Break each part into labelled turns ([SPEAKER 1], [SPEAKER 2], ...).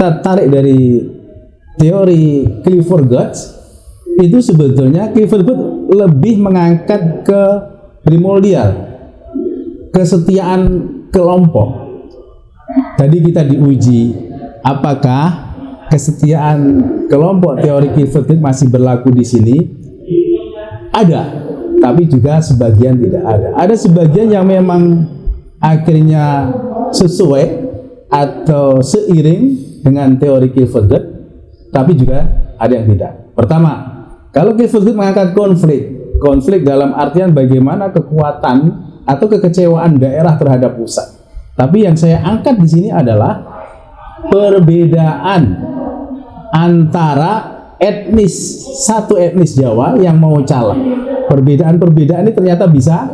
[SPEAKER 1] kita tarik dari teori Clifford Geertz, itu sebetulnya Clifford Geertz lebih mengangkat ke primordial, kesetiaan kelompok. Tadi kita diuji apakah kesetiaan kelompok teori Clifford Geertz masih berlaku di sini. Ada, tapi juga sebagian tidak ada. Ada sebagian yang memang akhirnya sesuai atau seiring dengan teori Clifford Geertz, tapi juga ada yang tidak. Pertama, kalau Clifford Geertz mengangkat konflik dalam artian bagaimana kekuatan atau kekecewaan daerah terhadap pusat. Tapi yang saya angkat di sini adalah perbedaan antara satu etnis Jawa yang mau caleg. Perbedaan ini ternyata bisa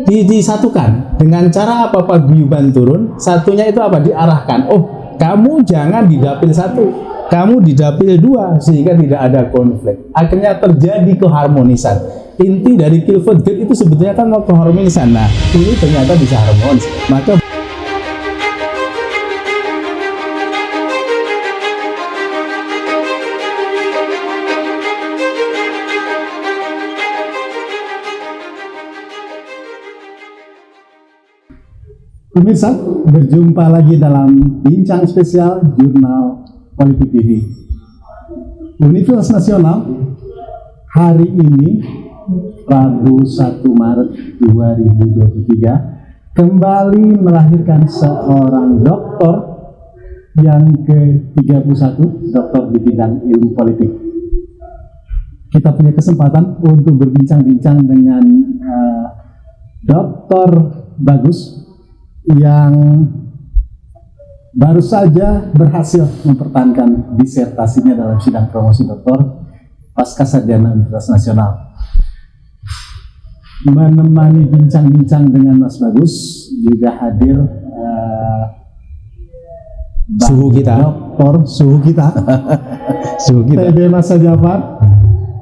[SPEAKER 1] disatukan dengan cara apa? Paguyuban turun. Satunya itu apa? Diarahkan. Oh, kamu jangan di dapil 1, kamu di dapil 2, sehingga tidak ada konflik. Akhirnya terjadi keharmonisan. Inti dari Clifford Geertz itu sebetulnya kan mau keharmonisan. Nah, ini ternyata bisa harmonis. Maka
[SPEAKER 2] pemirsa, berjumpa lagi dalam bincang spesial Jurnal Politik TV. Universitas Nasional hari ini Rabu 1 Maret 2023 kembali melahirkan seorang doktor yang ke-31, doktor di bidang ilmu politik. Kita punya kesempatan untuk berbincang-bincang dengan Dr. Bagus yang baru saja berhasil mempertahankan disertasinya dalam sidang promosi doktor pasca sarjana Universitas Nasional. Menemani bincang-bincang dengan Mas Bagus juga hadir
[SPEAKER 1] suhu kita,
[SPEAKER 2] suhu kita TB Masa Jafar,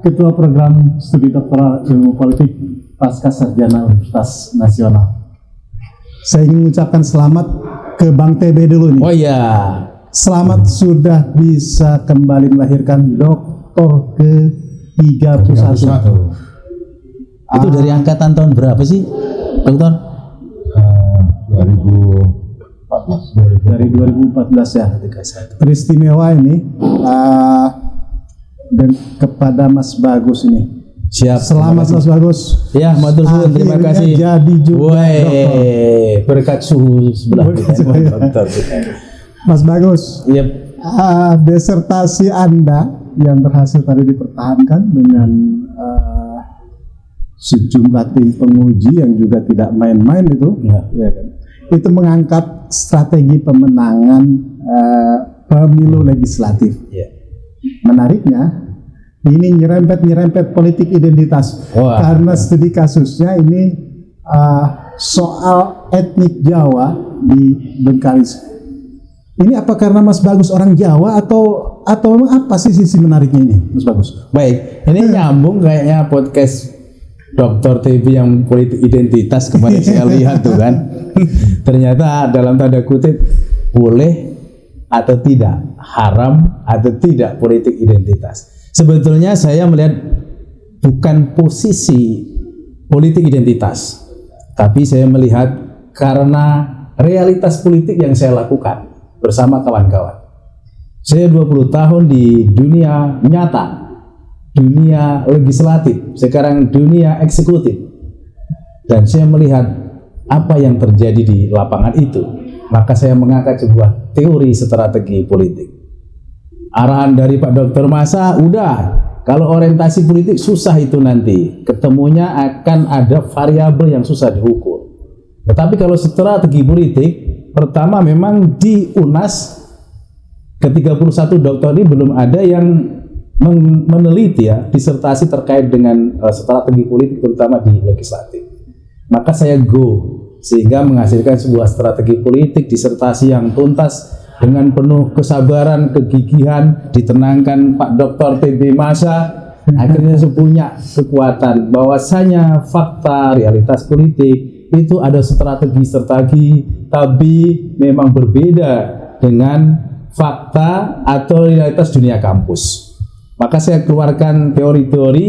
[SPEAKER 2] Ketua Program Studi Doktoral Ilmu Politik pasca sarjana Universitas Nasional. Saya ingin mengucapkan selamat ke Bang TB dulu nih.
[SPEAKER 1] Oh iya,
[SPEAKER 2] selamat sudah bisa kembali melahirkan doktor ke-31.
[SPEAKER 1] Itu dari angkatan tahun berapa sih, dokter?
[SPEAKER 2] 2014. Dari 2014 ya. Teristimewa ini dan kepada Mas Bagus ini.
[SPEAKER 1] Siap.
[SPEAKER 2] Selamat Mas Bagus.
[SPEAKER 1] Ya, matur suwun, terima kasih.
[SPEAKER 2] Jadi juga dokter.
[SPEAKER 1] Berkat suhu sebelah kita.
[SPEAKER 2] Mas Bagus.
[SPEAKER 1] Yep.
[SPEAKER 2] Disertasi Anda yang berhasil tadi dipertahankan dengan sejumlah tim penguji yang juga tidak main-main itu, ya kan? Itu mengangkat strategi pemenangan pemilu legislatif.
[SPEAKER 1] Yeah.
[SPEAKER 2] Menariknya, ini nyerempet politik identitas. Karena studi kasusnya ini soal etnik Jawa di Bengkalis. Ini apa karena Mas Bagus orang Jawa atau apa sih sisi menariknya ini, Mas Bagus?
[SPEAKER 1] Baik, ini nyambung kayaknya podcast Dr. TV yang politik identitas kemarin saya lihat tuh kan. Ternyata dalam tanda kutip boleh atau tidak, haram atau tidak politik identitas. Sebetulnya saya melihat bukan posisi politik identitas, tapi saya melihat karena realitas politik yang saya lakukan bersama kawan-kawan. Saya 20 tahun di dunia nyata, dunia legislatif, sekarang dunia eksekutif, dan saya melihat apa yang terjadi di lapangan itu. Maka saya mengangkat sebuah teori strategi politik. Arahan dari Pak Dr. Masa, udah, kalau orientasi politik susah itu nanti, ketemunya akan ada variabel yang susah diukur. Tetapi kalau strategi politik, pertama memang di UNAS ke-31 dokter ini belum ada yang meneliti ya disertasi terkait dengan strategi politik terutama di legislatif. Maka saya sehingga menghasilkan sebuah strategi politik disertasi yang tuntas dengan penuh kesabaran, kegigihan, ditenangkan Pak Dr. TB Masa. Akhirnya saya punya kekuatan bahwasanya fakta realitas politik itu ada strategi tapi memang berbeda dengan fakta atau realitas dunia kampus. Maka saya keluarkan teori-teori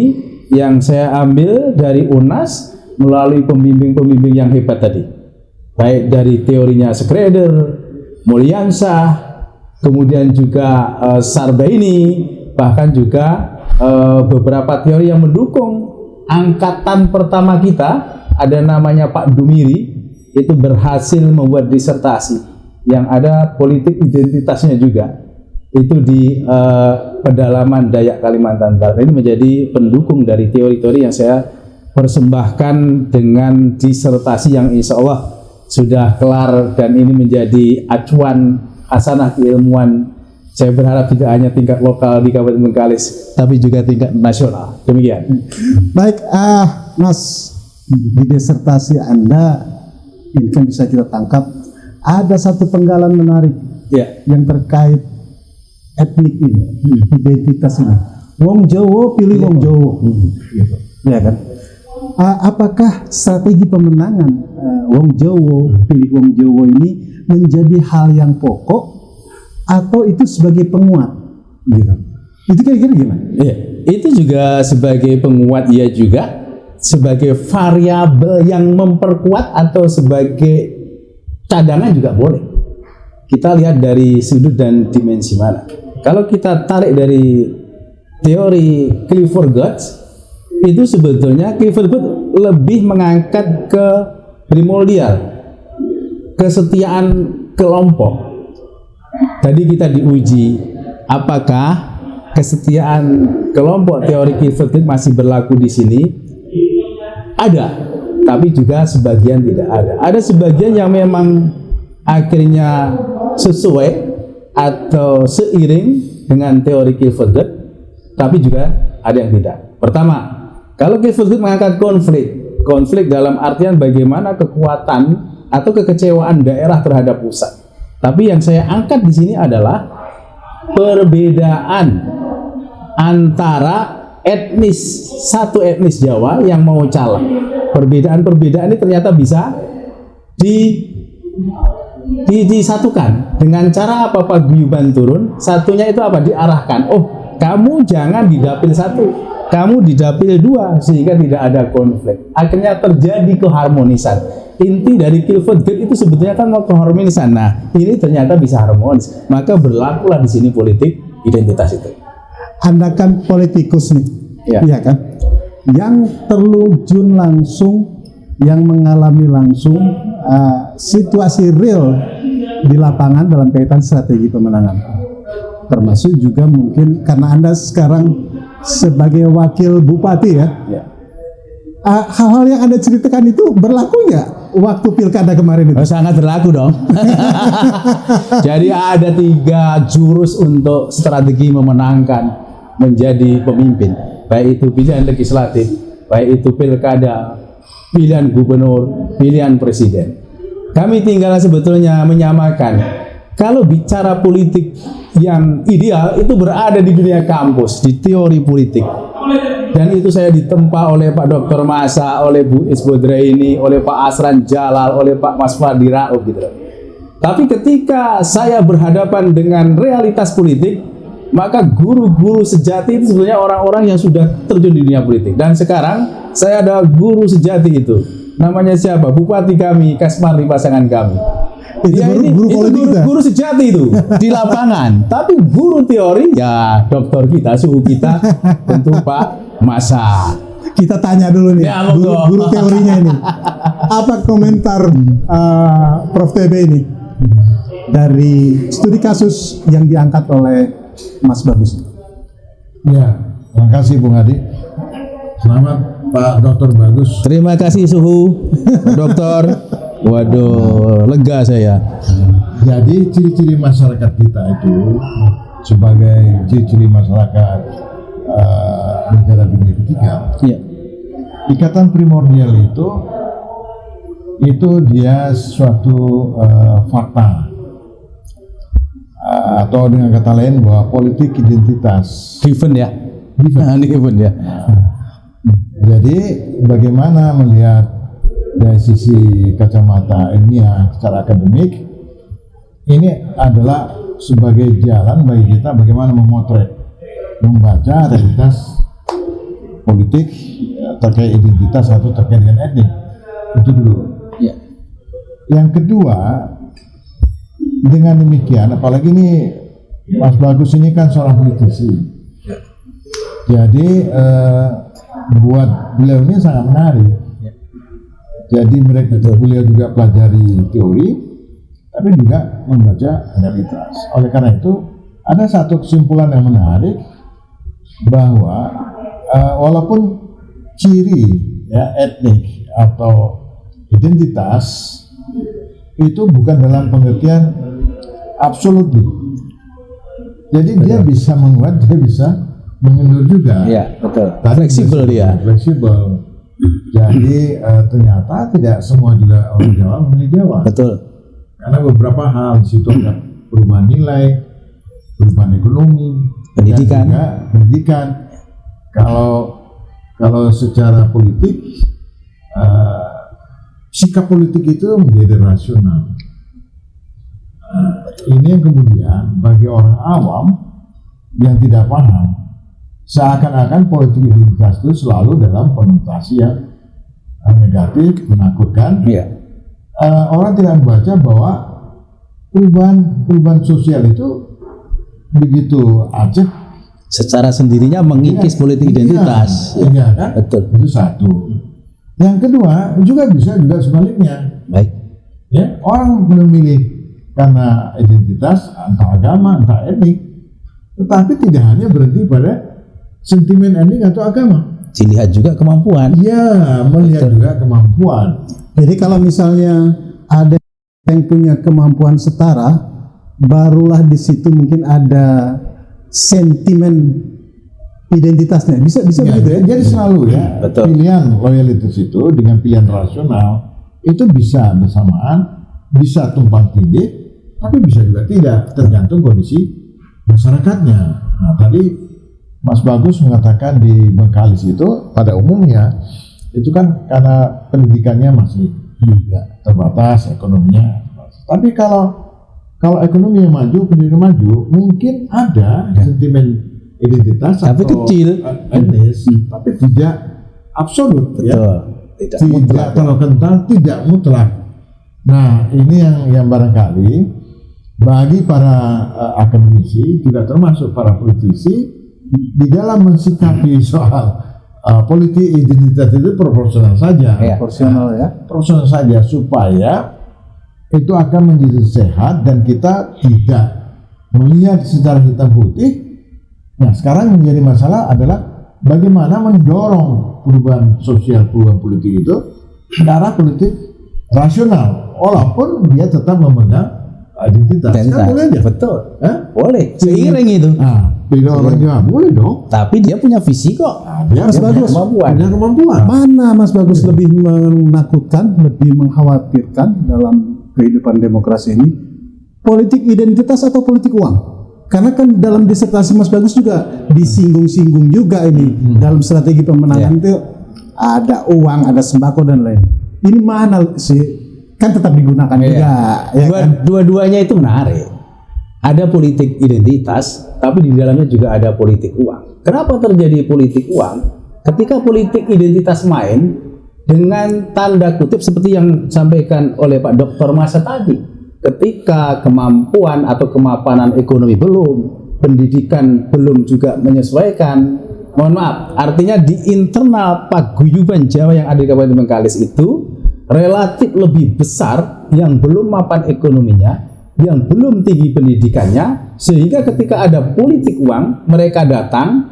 [SPEAKER 1] yang saya ambil dari UNAS melalui pembimbing-pembimbing yang hebat tadi. Baik dari teorinya Schrader, Mulyansah, kemudian juga Sarbaini, bahkan juga beberapa teori yang mendukung angkatan pertama kita, ada namanya Pak Dumiri, itu berhasil membuat disertasi yang ada politik identitasnya juga, itu di pedalaman Dayak Kalimantan Barat. Ini menjadi pendukung dari teori-teori yang saya persembahkan dengan disertasi yang insya Allah sudah kelar, dan ini menjadi acuan hasanah keilmuan. Saya berharap tidak hanya tingkat lokal di Kabupaten Bengkalis, tapi juga tingkat nasional. Demikian.
[SPEAKER 2] Baik, Mas, di disertasi Anda ini kan bisa kita tangkap ada satu penggalan menarik yang terkait etnik ini, identitas ini. Wong Jawa pilih Wong Jawa, gitu. Ya kan? Apakah strategi pemenangan Wong Jawa pilih Wong Jawa ini menjadi hal yang pokok atau itu sebagai penguat, gitu? Itu kira-kira gimana?
[SPEAKER 1] Ya, itu juga sebagai penguat, ya juga sebagai variabel yang memperkuat atau sebagai cadangan juga boleh. Kita lihat dari sudut dan dimensi mana. Kalau kita tarik dari teori Clifford Geertz, itu sebetulnya Clifford Geertz lebih mengangkat ke primordial, kesetiaan kelompok. Tadi kita diuji apakah kesetiaan kelompok teori Clifford Geertz masih berlaku di sini. Ada, tapi juga sebagian tidak ada. Ada sebagian yang memang akhirnya sesuai atau seiring dengan teori Clifford Geertz, tapi juga ada yang tidak. Pertama, kalau Clifford Geertz mengangkat konflik dalam artian bagaimana kekuatan atau kekecewaan daerah terhadap pusat. Tapi yang saya angkat di sini adalah perbedaan antara etnis, satu etnis Jawa yang mau caleg. Perbedaan-perbedaan ini ternyata bisa disatukan dengan cara apa? Paguyuban turun. Satunya itu apa? Diarahkan. Oh, kamu jangan di dapil 1, kamu di dapil 2, sehingga tidak ada konflik. Akhirnya terjadi keharmonisan. Inti dari Clifford Geertz itu sebetulnya kan mau keharmonisan. Nah, ini ternyata bisa harmonis. Maka berlakulah di sini politik identitas itu.
[SPEAKER 2] Anda kan politikus nih, iya kan? Yang terjun langsung, yang mengalami langsung situasi real di lapangan dalam kaitan strategi pemenangan. Termasuk juga mungkin karena Anda sekarang sebagai wakil bupati ya. Hal-hal yang Anda ceritakan itu berlaku nggak waktu pilkada kemarin itu?
[SPEAKER 1] Oh, sangat berlaku dong. Jadi ada 3 jurus untuk strategi memenangkan menjadi pemimpin, baik itu pilihan legislatif, baik itu pilkada, pilihan gubernur, pilihan presiden. Kami tinggal sebetulnya menyamakan. Kalau bicara politik yang ideal itu berada di dunia kampus, di teori politik. Dan itu saya ditempa oleh Pak Dr. Masa, oleh Bu Isbodraini, oleh Pak Asran Jalal, oleh Pak Mas Fadli Rauf gitu. Tapi ketika saya berhadapan dengan realitas politik, maka guru-guru sejati itu sebenarnya orang-orang yang sudah terjun di dunia politik. Dan sekarang saya ada guru sejati itu. Namanya siapa? Bupati kami, Kasmardi pasangan kami. Guru sejati itu di lapangan. Tapi guru teori ya dokter kita, suhu kita tentu Pak Masa.
[SPEAKER 2] Kita tanya dulu nih,
[SPEAKER 1] ya,
[SPEAKER 2] guru teorinya ini. Apa komentar Prof. TB ini dari studi kasus yang diangkat oleh Mas Bagus?
[SPEAKER 3] Ya, terima kasih Bung Hadi. Selamat Pak Dr. Bagus.
[SPEAKER 1] Terima kasih suhu Dokter. Waduh, lega saya.
[SPEAKER 3] Jadi ciri-ciri masyarakat kita itu sebagai ciri-ciri masyarakat negara dunia ketiga.
[SPEAKER 1] Ya.
[SPEAKER 3] Ikatan primordial itu dia suatu fakta atau dengan kata lain bahwa politik identitas.
[SPEAKER 1] Given ya.
[SPEAKER 3] Given.
[SPEAKER 1] Given ya.
[SPEAKER 3] Jadi bagaimana melihat dari sisi kacamata ilmiah secara akademik, ini adalah sebagai jalan bagi kita bagaimana memotret, membaca realitas politik terkait identitas atau terkait dengan etnik. Itu dulu.
[SPEAKER 1] Ya.
[SPEAKER 3] Yang kedua, dengan demikian, apalagi ini Mas Bagus ini kan seorang politisi, jadi buat beliau ini sangat menarik. Jadi beliau juga pelajari teori, tapi juga membaca realitas. Oleh karena itu, ada satu kesimpulan yang menarik bahwa walaupun ciri ya etnik atau identitas itu bukan dalam pengertian absolut. Jadi dia bisa menguat, dia bisa mengendur juga.
[SPEAKER 1] Iya, betul.
[SPEAKER 3] Tadi
[SPEAKER 1] Fleksibel dia.
[SPEAKER 3] Fleksibel. Jadi ternyata tidak semua juga orang Jawa memilih Jawa.
[SPEAKER 1] Betul.
[SPEAKER 3] Karena beberapa hal di situ ada perubahan nilai, perubahan ekonomi,
[SPEAKER 1] pendidikan.
[SPEAKER 3] dan juga pendidikan. Kalau secara politik, sikap politik itu menjadi rasional. Ini yang kemudian bagi orang awam yang tidak paham, seakan-akan politik identitas itu selalu dalam konotasi yang negatif, menakutkan.
[SPEAKER 1] Iya.
[SPEAKER 3] Orang tidak membaca bahwa perubahan sosial itu begitu acak,
[SPEAKER 1] Secara sendirinya mengikis politik identitas.
[SPEAKER 3] iya kan?
[SPEAKER 1] Betul.
[SPEAKER 3] Itu satu. Yang kedua juga bisa juga sebaliknya.
[SPEAKER 1] Baik.
[SPEAKER 3] Ya, orang memilih karena identitas entah agama, entah etnik, tetapi tidak hanya berhenti pada sentimen etnik atau agama.
[SPEAKER 1] Dilihat juga kemampuan.
[SPEAKER 3] Ya, melihat juga kemampuan.
[SPEAKER 2] Jadi kalau misalnya ada yang punya kemampuan setara, barulah di situ mungkin ada sentimen identitasnya. Bisa
[SPEAKER 3] Ya,
[SPEAKER 2] begitu ya?
[SPEAKER 3] jadi selalu ya
[SPEAKER 1] Betul.
[SPEAKER 3] pilihan loyalitas itu dengan pilihan rasional itu bisa bersamaan, bisa tumpang tindih, tapi bisa juga tidak, tergantung kondisi masyarakatnya. Nah, tadi Mas Bagus mengatakan di Bengkalis itu pada umumnya itu kan karena pendidikannya masih terbatas, ekonominya terbatas. Tapi kalau ekonomi yang maju, pendidikan maju, mungkin ada sentimen identitas
[SPEAKER 1] Tapi
[SPEAKER 3] atau
[SPEAKER 1] kecil.
[SPEAKER 3] etnis, tapi tidak absolut.
[SPEAKER 1] Betul.
[SPEAKER 3] Ya.
[SPEAKER 1] Tidak
[SPEAKER 3] Tidak
[SPEAKER 1] mutlak.
[SPEAKER 3] terlalu kental, tidak mutlak. Nah, ini yang barangkali bagi para akademisi, juga termasuk para politisi, di dalam mensikapi soal politik identitas itu proporsional saja.
[SPEAKER 1] Ya.
[SPEAKER 2] Proporsional ya.
[SPEAKER 3] Proporsional saja supaya itu akan menjadi sehat dan kita tidak melihat secara hitam putih. Nah, sekarang menjadi masalah adalah bagaimana mendorong perubahan sosial, perubahan politik itu ke arah politik rasional, walaupun dia tetap memegang identitas. Kan boleh aja.
[SPEAKER 1] Betul.
[SPEAKER 3] Hah?
[SPEAKER 1] Boleh. Seiring itu.
[SPEAKER 3] Nah, pilih orang Jawa boleh dong.
[SPEAKER 1] Tapi dia punya visi kok.
[SPEAKER 3] Nah, dia
[SPEAKER 2] Mas
[SPEAKER 3] punya
[SPEAKER 2] Bagus.
[SPEAKER 1] Kemampuan.
[SPEAKER 3] punya kemampuan.
[SPEAKER 2] Mana Mas Bagus lebih menakutkan, lebih mengkhawatirkan dalam kehidupan demokrasi ini? Politik identitas atau politik uang? Karena kan dalam disertasi Mas Bagus juga disinggung-singgung juga ini dalam strategi pemenangan itu ada uang, ada sembako dan lain. Ini mana sih? Kan tetap digunakan juga, ya kan?
[SPEAKER 1] Dua-duanya itu menarik. Ada politik identitas, tapi di dalamnya juga ada politik uang. Kenapa terjadi politik uang? Ketika politik identitas main dengan tanda kutip seperti yang disampaikan oleh Pak Dr. Masa tadi. Ketika kemampuan atau kemapanan ekonomi belum, pendidikan belum juga menyesuaikan. Mohon maaf, artinya di internal paguyuban Jawa yang ada di Kabupaten Bengkalis itu relatif lebih besar yang belum mapan ekonominya, yang belum tinggi pendidikannya, sehingga ketika ada politik uang, mereka datang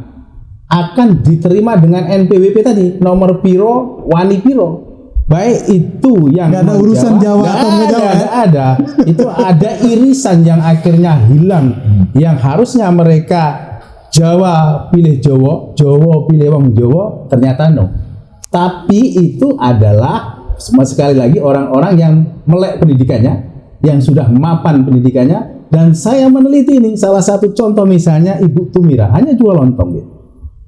[SPEAKER 1] akan diterima dengan NPWP tadi, nomor piro, wani piro. Baik itu yang
[SPEAKER 2] Nggak ada urusan Jawa atau nggak Jawa, ya?
[SPEAKER 1] nggak ada. Itu ada irisan yang akhirnya hilang, yang harusnya mereka Jawa pilih Jawa, Jawa pilih wong Jawa, ternyata no. Tapi itu adalah sekali lagi orang-orang yang melek pendidikannya, yang sudah mapan pendidikannya. Dan saya meneliti ini, salah satu contoh misalnya Ibu Tumira hanya jual lontong gitu.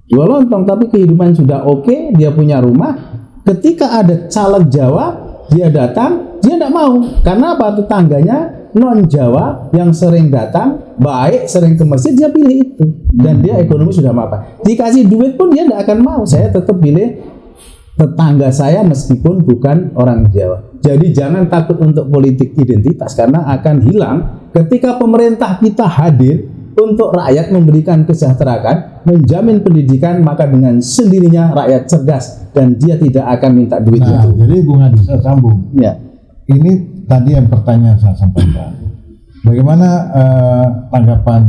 [SPEAKER 1] Jual lontong tapi kehidupan sudah oke, dia punya rumah. Ketika ada caleg Jawa dia datang, dia tidak mau. Karena apa? Tetangganya non Jawa yang sering datang, baik, sering ke masjid, dia pilih itu. Dan dia ekonomi sudah apa? Dikasih duit pun dia tidak akan mau. Saya tetap pilih tetangga saya meskipun bukan orang Jawa. Jadi jangan takut untuk politik identitas, karena akan hilang ketika pemerintah kita hadir untuk rakyat, memberikan kesejahteraan, menjamin pendidikan, maka dengan sendirinya rakyat cerdas dan dia tidak akan minta duit
[SPEAKER 3] Nah,
[SPEAKER 1] itu.
[SPEAKER 3] jadi Bung Adi, saya sambung.
[SPEAKER 1] Ya.
[SPEAKER 3] Ini tadi yang pertanyaan saya sampaikan. Bagaimana tanggapan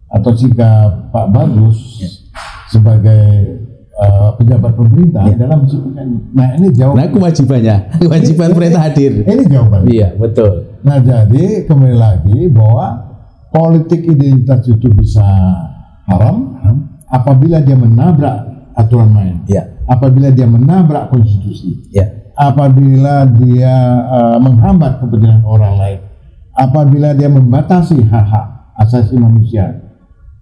[SPEAKER 3] atau sikap Pak Bagus sebagai pejabat pemerintah dalam menciptakan ini? Nah, ini jawaban.
[SPEAKER 1] Nah, kewajiban pemerintah hadir.
[SPEAKER 3] Ini jawabannya.
[SPEAKER 1] Iya, betul.
[SPEAKER 3] Nah, jadi kembali lagi bahwa politik identitas itu bisa haram apabila dia menabrak aturan main, apabila dia menabrak konstitusi, apabila dia menghambat kepentingan orang lain, apabila dia membatasi hak-hak asasi manusia.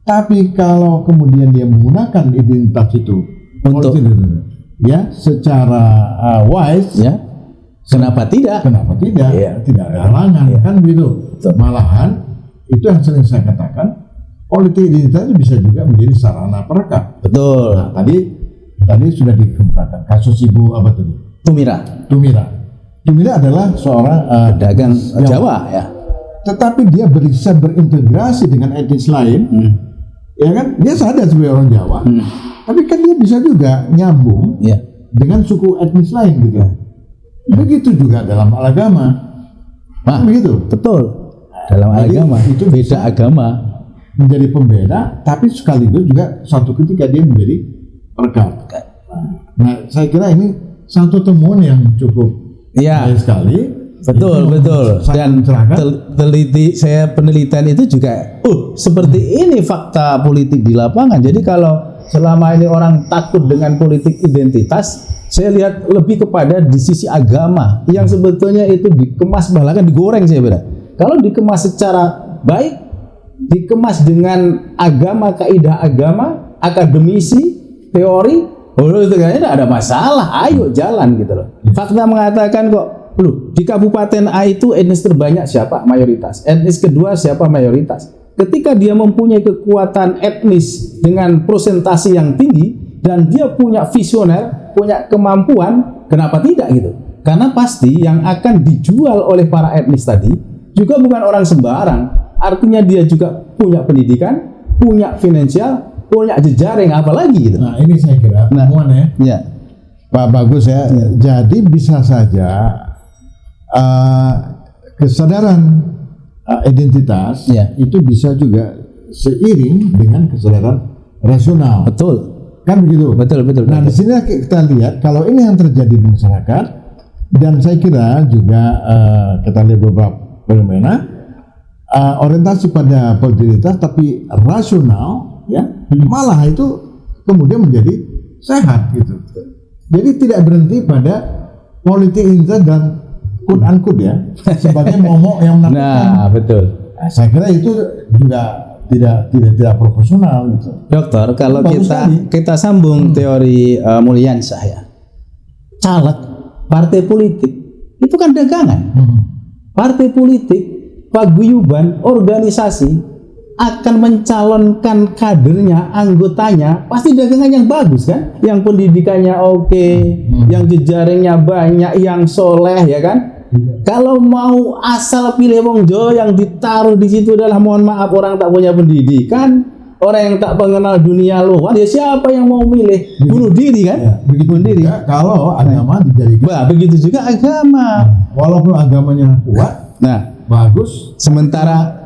[SPEAKER 3] Tapi kalau kemudian dia menggunakan identitas itu
[SPEAKER 1] untuk
[SPEAKER 3] secara wise,
[SPEAKER 1] kenapa tidak?
[SPEAKER 3] Kenapa tidak? Tidak ada halangan, kan begitu. Malahan itu yang sering saya katakan, politik identitas itu bisa juga menjadi sarana perekam.
[SPEAKER 1] Betul.
[SPEAKER 3] Nah, tadi sudah dikemukakan kasus Ibu apa tadi? Tumira adalah seorang
[SPEAKER 1] pedagang Jawa, ya.
[SPEAKER 3] Tetapi dia bisa berintegrasi dengan etnis lain, ya kan? Dia sadar sebagai orang Jawa, tapi kan dia bisa juga nyambung dengan suku etnis lain, gitu. Begitu juga dalam agama. Begitu.
[SPEAKER 1] Betul. Dalam agama itu beda agama
[SPEAKER 3] menjadi pembeda, tapi sekaligus juga suatu ketika dia menjadi perekat. Nah, saya kira ini satu temuan yang cukup baik sekali.
[SPEAKER 1] Betul. Dan penelitian itu juga seperti ini fakta politik di lapangan. Jadi kalau selama ini orang takut dengan politik identitas, saya lihat lebih kepada di sisi agama yang sebetulnya itu dikemas, bahkan digoreng, saya kira. Kalau dikemas secara baik, dikemas dengan agama, kaidah agama, akademisi, teori, itu kayaknya tidak ada masalah. Ayo jalan gitu loh. Fakta mengatakan kok, di Kabupaten A itu etnis terbanyak siapa? Mayoritas. Etnis kedua siapa? Mayoritas. Ketika dia mempunyai kekuatan etnis dengan persentase yang tinggi dan dia punya visioner, punya kemampuan, kenapa tidak gitu? Karena pasti yang akan dijual oleh para etnis tadi juga bukan orang sembarang. Artinya dia juga punya pendidikan, punya finansial, punya jejaring, apalagi gitu.
[SPEAKER 3] Nah, ini saya kira temuan Pak Bagus ya. Jadi bisa saja kesadaran identitas itu bisa juga seiring dengan kesadaran rasional.
[SPEAKER 1] Betul.
[SPEAKER 3] Kan begitu.
[SPEAKER 1] Betul.
[SPEAKER 3] Nah, di sini kita lihat kalau ini yang terjadi di masyarakat, dan saya kira juga kita lihat beberapa fenomena orientasi pada politik tapi rasional, malah itu kemudian menjadi sehat gitu. Jadi tidak berhenti pada politik identitas dan quote unquote sebagai momok yang menakutkan.
[SPEAKER 1] Nah, betul.
[SPEAKER 3] Saya kira itu juga tidak proporsional gitu.
[SPEAKER 1] Dokter, kalau kita sambung teori Mulyansyah, caleg partai politik itu kan dagangan. Partai politik, paguyuban, organisasi akan mencalonkan kadernya, anggotanya, pasti dagangan yang bagus kan? Yang pendidikannya oke, yang jejaringnya banyak, yang soleh, ya kan? Kalau mau asal pilih wong Jawa, yang ditaruh di situ adalah, mohon maaf, orang tak punya pendidikan, orang yang tak mengenal dunia luar, ya siapa yang mau milih? Bunuh diri kan?
[SPEAKER 3] Begitu diri. Kalau agama dijadikan.
[SPEAKER 1] Begitu juga agama.
[SPEAKER 3] Walaupun agamanya kuat, bagus.
[SPEAKER 1] Sementara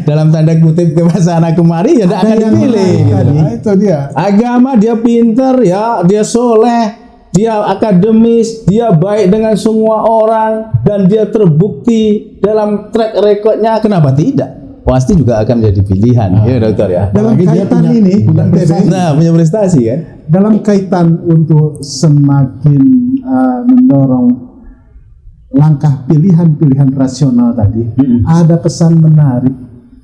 [SPEAKER 1] dalam tanda kutip kewasana kemari, ya tidak akan dipilih.
[SPEAKER 3] Nah, itu dia.
[SPEAKER 1] Agama dia pinter, dia soleh, dia akademis, dia baik dengan semua orang, dan dia terbukti dalam track recordnya. Kenapa tidak? Pasti juga akan menjadi pilihan, dokter ya.
[SPEAKER 2] Dalam kaitan ini,
[SPEAKER 1] punya prestasi kan.
[SPEAKER 2] Dalam kaitan untuk semakin mendorong langkah pilihan-pilihan rasional tadi, ada pesan menarik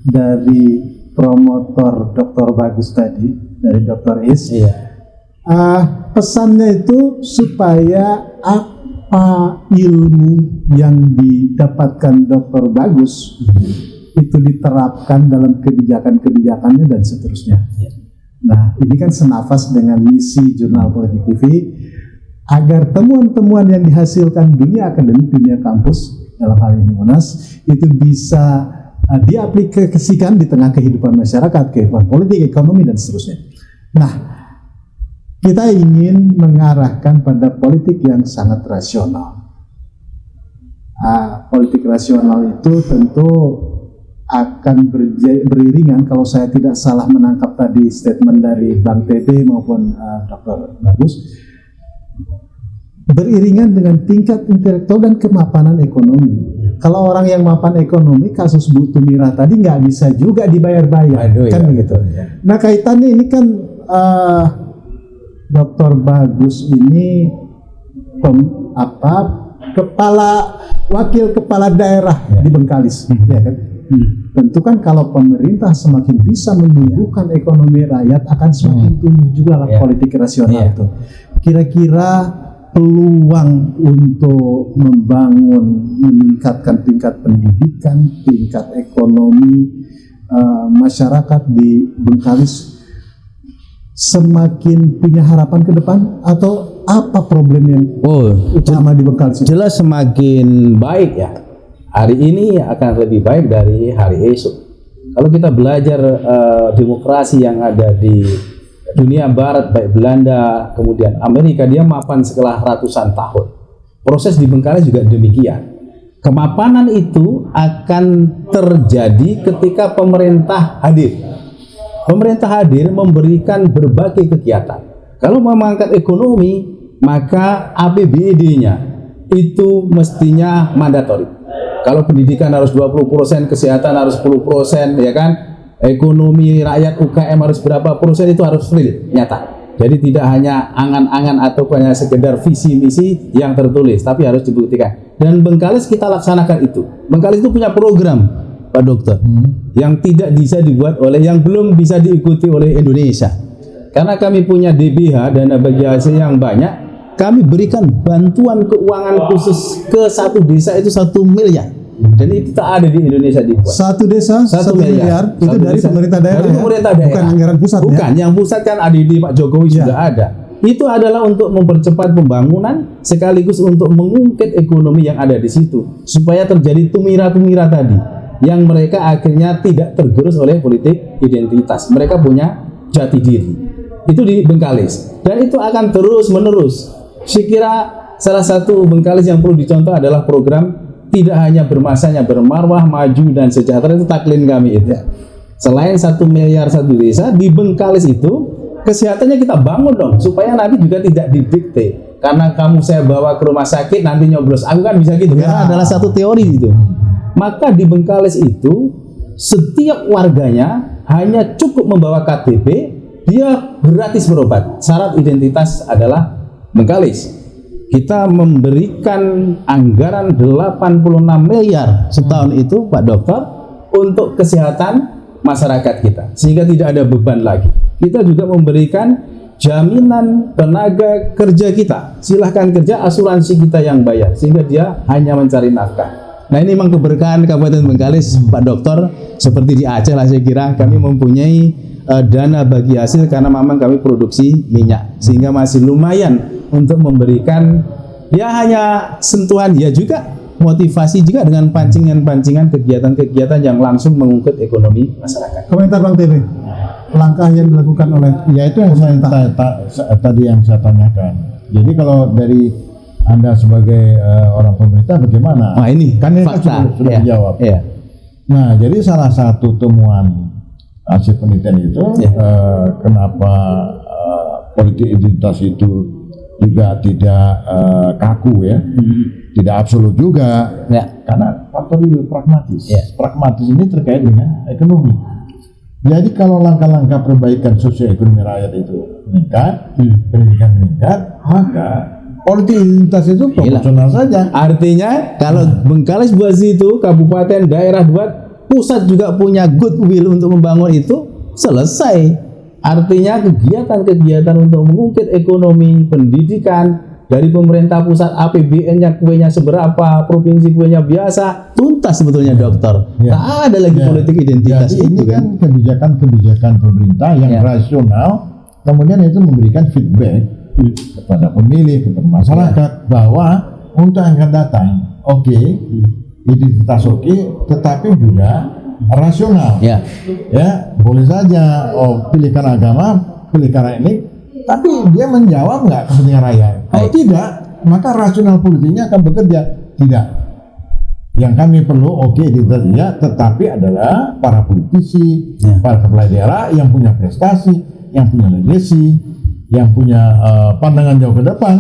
[SPEAKER 2] dari promotor Dr. Bagus tadi, dari Dr. Is. Pesannya itu supaya apa ilmu yang didapatkan Dr. Bagus itu diterapkan dalam kebijakan-kebijakannya dan seterusnya. Nah, ini kan senafas dengan misi Jurnal Politik TV agar temuan-temuan yang dihasilkan dunia akademik, dunia kampus, dalam hal ini UNAS, itu bisa diaplikasikan di tengah kehidupan masyarakat, kehidupan politik, ekonomi, dan seterusnya. Nah, kita ingin mengarahkan pada politik yang sangat rasional. Politik rasional itu tentu akan beriringan, kalau saya tidak salah menangkap tadi statement dari Bang TB maupun Dr. Bagus, beriringan dengan tingkat intelektual dan kemapanan ekonomi. Kalau orang yang mapan ekonomi, kasus Bu Tumirah tadi nggak bisa juga dibayar-bayar, kan begitu. Nah, kaitannya ini kan Dr. Bagus ini wakil kepala daerah di Bengkalis, ya kan? Tentu kan kalau pemerintah semakin bisa menumbuhkan ekonomi rakyat, akan semakin tumbuh juga lah politik rasional itu. Kira-kira peluang untuk membangun, meningkatkan tingkat pendidikan, tingkat ekonomi masyarakat di Bengkalis semakin punya harapan ke depan, atau apa problem yang utama di Bengkalis?
[SPEAKER 1] Jelas semakin baik ya. Hari ini akan lebih baik dari hari esok. Kalau kita belajar demokrasi yang ada di dunia barat, baik Belanda, kemudian Amerika, dia mapan setelah ratusan tahun. Proses di Bengkalis juga demikian. Kemapanan itu akan terjadi ketika pemerintah hadir. Pemerintah hadir memberikan berbagai kegiatan. Kalau mau mengangkat ekonomi, maka APBD-nya itu mestinya mandatori. Kalau pendidikan harus 20%, kesehatan harus 10%, ya kan? Ekonomi rakyat UKM harus berapa persen, itu harus real, nyata. Jadi tidak hanya angan-angan atau hanya sekedar visi misi yang tertulis, tapi harus dibuktikan. Dan Bengkalis kita laksanakan itu. Bengkalis itu punya program, Pak Dokter, yang tidak bisa dibuat yang belum bisa diikuti oleh Indonesia. Karena kami punya DBH, dana bagi hasil yang banyak, kami berikan bantuan keuangan khusus ke satu desa itu 1 miliar. Dan itu tak ada di Indonesia dibuat.
[SPEAKER 2] Satu desa 1 miliar itu dari pemerintah daerah,
[SPEAKER 1] dari pemerintah daerah.
[SPEAKER 2] Bukan anggaran pusat.
[SPEAKER 1] Bukan, yang pusat kan ada di Pak Jokowi sudah ada. Itu adalah untuk mempercepat pembangunan sekaligus untuk mengungkit ekonomi yang ada di situ supaya terjadi tumira-tumira tadi yang mereka akhirnya tidak tergerus oleh politik identitas. Mereka punya jati diri. Itu di Bengkalis dan itu akan terus menerus. Saya kira salah satu Bengkalis yang perlu dicontoh adalah program tidak hanya bermasanya, bermarwah, maju, dan sejahtera, itu taklin kami itu. Selain 1 miliar satu desa, di Bengkalis itu kesehatannya kita bangun dong, supaya nanti juga tidak didikte. Karena kamu saya bawa ke rumah sakit, nanti nyoblos. Aku kan bisa gitu, karena adalah satu teori itu. Maka di Bengkalis itu, setiap warganya hanya cukup membawa KTP, dia gratis berobat. Syarat identitas adalah Bengkalis. Kita memberikan anggaran 86 miliar setahun itu, Pak Dokter, untuk kesehatan masyarakat kita, sehingga tidak ada beban lagi. Kita juga memberikan jaminan tenaga kerja kita. Silahkan kerja, asuransi kita yang bayar, sehingga dia hanya mencari nafkah. Nah, ini memang keberkahan Kabupaten Bengkalis, Pak Dokter. Seperti di Aceh lah, saya kira kami mempunyai dana bagi hasil karena memang kami produksi minyak, sehingga masih lumayan untuk memberikan ya hanya sentuhan, ya juga motivasi juga dengan pancingan-pancingan kegiatan-kegiatan yang langsung mengungkit ekonomi masyarakat.
[SPEAKER 2] Komentar Bang TB, langkah yang dilakukan oleh
[SPEAKER 3] itu yang tadi yang saya tanyakan. Jadi kalau dari Anda sebagai orang pemerintah bagaimana?
[SPEAKER 1] Nah, ini
[SPEAKER 3] kan ini
[SPEAKER 1] fakta
[SPEAKER 3] sudah dijawab.
[SPEAKER 1] Ya.
[SPEAKER 3] Nah, jadi salah satu temuan hasil penelitian itu kenapa politik identitas itu juga tidak kaku ya, tidak absolut juga, karena faktor itu pragmatis. Pragmatis ini terkait dengan ekonomi. Jadi kalau langkah-langkah perbaikan sosioekonomi rakyat itu meningkat, pendidikan meningkat, maka politik identitas itu proporsional saja.
[SPEAKER 1] Artinya kalau Bengkalis buat situ, kabupaten, daerah buat, pusat juga punya goodwill untuk membangun itu, selesai. Artinya kegiatan-kegiatan untuk mengungkit ekonomi, pendidikan, dari pemerintah pusat APBN-nya kuenya seberapa, provinsi kuenya biasa, tuntas sebetulnya dokter.
[SPEAKER 3] Ya.
[SPEAKER 1] Tak ada lagi politik identitas.
[SPEAKER 3] Jadi
[SPEAKER 1] itu
[SPEAKER 3] ini kan kebijakan-kebijakan pemerintah yang rasional, kemudian itu memberikan feedback kepada pemilih, kepada masyarakat bahwa untuk yang akan datang, identitas tetapi juga rasional.
[SPEAKER 1] Ya.
[SPEAKER 3] Ya, boleh saja pilih karena agama, pilih karena ini, tapi dia menjawab nggak kepentingan rakyat. Kalau tidak, maka rasional politiknya akan bekerja. Tidak. Yang kami perlu identitas, tetapi adalah para politisi, para kepala daerah yang punya prestasi, yang punya legacy, yang punya pandangan jauh ke depan.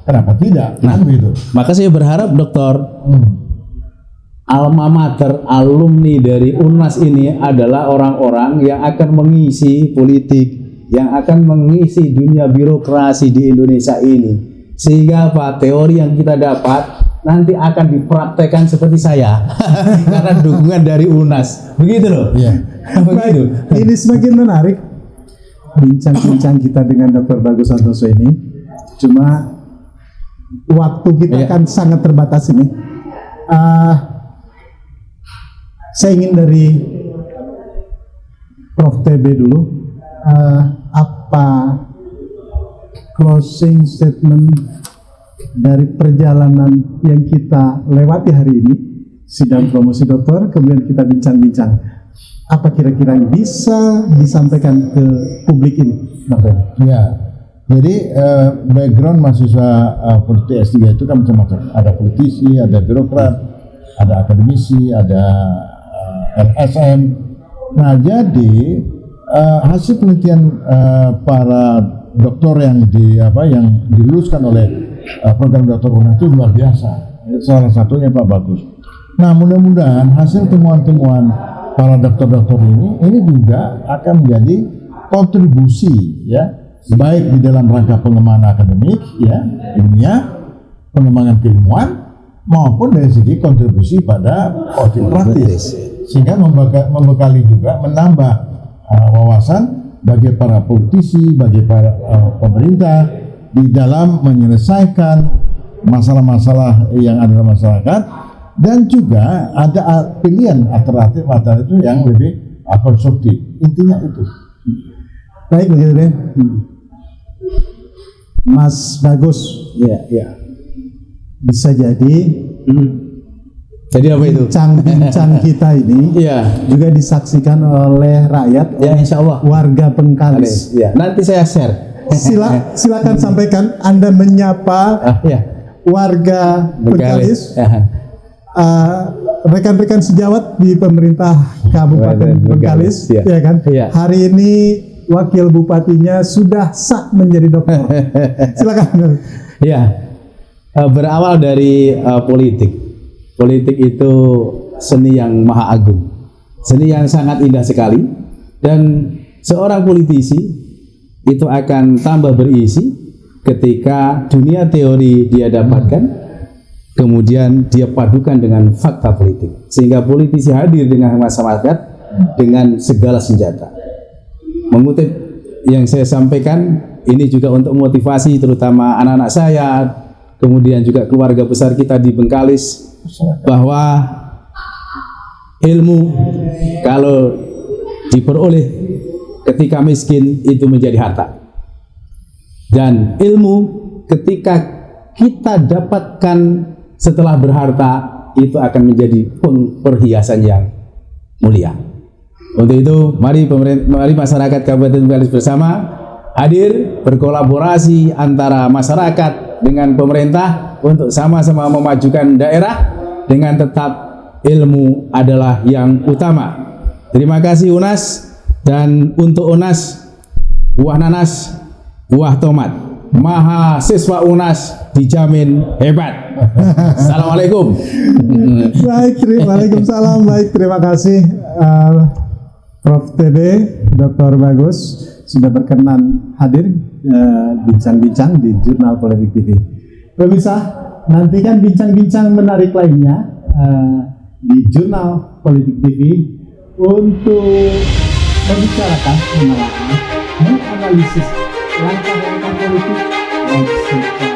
[SPEAKER 3] Kenapa tidak?
[SPEAKER 1] Nah,
[SPEAKER 3] begitu.
[SPEAKER 1] Maka saya berharap dokter, alma mater, alumni dari UNAS ini adalah orang-orang yang akan mengisi politik, yang akan mengisi dunia birokrasi di Indonesia ini. Sehingga teori yang kita dapat nanti akan dipraktekkan seperti saya karena dukungan dari UNAS. Begitu loh.
[SPEAKER 3] Iya.
[SPEAKER 1] Begitu.
[SPEAKER 2] Ini semakin menarik bincang-bincang kita dengan Dr. Bagus Santoso ini. Cuma waktu kita kan sangat terbatas ini. Saya ingin dari Prof. TB dulu, apa closing statement dari perjalanan yang kita lewati hari ini, sidang promosi dokter, kemudian kita bincang-bincang. Apa kira-kira yang bisa disampaikan ke publik ini, Bang Rene?
[SPEAKER 3] Ya, jadi background mahasiswa politik S3 itu kan macam-macam. Ada politisi, ada birokrat, ada akademisi, ada LSM. Nah, jadi hasil penelitian para dokter yang diluluskan oleh program dokter UNAS itu luar biasa. Salah satunya Pak Bagus. Nah, mudah-mudahan hasil temuan-temuan para dokter-dokter ini juga akan menjadi kontribusi, ya, baik di dalam rangka pengembangan akademik, ya, ilmiah, pengembangan keilmuan, maupun dari segi kontribusi pada praktis, sehingga membekali juga menambah wawasan bagi para politisi, bagi para pemerintah di dalam menyelesaikan masalah-masalah yang ada dalam masyarakat, dan juga ada pilihan alternatif itu yang lebih konstruktif. Intinya itu.
[SPEAKER 2] Baik, begitu deh. Mas Bagus,
[SPEAKER 1] Ya.
[SPEAKER 2] bisa jadi
[SPEAKER 1] Jadi apa itu?
[SPEAKER 2] bincang-bincang kita ini juga disaksikan oleh rakyat,
[SPEAKER 1] Ya, insya Allah.
[SPEAKER 2] warga Bengkalis.
[SPEAKER 1] Ya. Nanti saya share.
[SPEAKER 2] Silakan sampaikan Anda menyapa warga Bengkalis, rekan-rekan sejawat di pemerintah Kabupaten Bengkalis, ya kan?
[SPEAKER 1] Ya.
[SPEAKER 2] Hari ini wakil bupatinya sudah sah menjadi dokter. Silakan.
[SPEAKER 1] Ya, berawal dari politik. Politik itu seni yang maha agung, seni yang sangat indah sekali, dan seorang politisi itu akan tambah berisi ketika dunia teori dia dapatkan, kemudian dia padukan dengan fakta politik, sehingga politisi hadir dengan masyarakat dengan segala senjata. Mengutip yang saya sampaikan ini juga untuk motivasi terutama anak-anak saya, kemudian juga keluarga besar kita di Bengkalis, bahwa ilmu kalau diperoleh ketika miskin itu menjadi harta, dan ilmu ketika kita dapatkan setelah berharta itu akan menjadi perhiasan yang mulia. Untuk itu mari masyarakat Kabupaten Bengkalis bersama hadir berkolaborasi antara masyarakat dengan pemerintah untuk sama-sama memajukan daerah dengan tetap ilmu adalah yang utama. Terima kasih UNAS, dan untuk UNAS buah nanas, buah tomat. Mahasiswa UNAS dijamin hebat. Assalamualaikum.
[SPEAKER 2] Baik, waalaikumsalam. Baik, terima kasih Prof. TB, Dr. Bagus sudah berkenan hadir bincang-bincang di Jurnal Politik TV. Pemirsa, nantikan bincang-bincang menarik lainnya di Jurnal Politik TV untuk membicarakan, menelaah, menganalisis langkah-langkah politik baik secara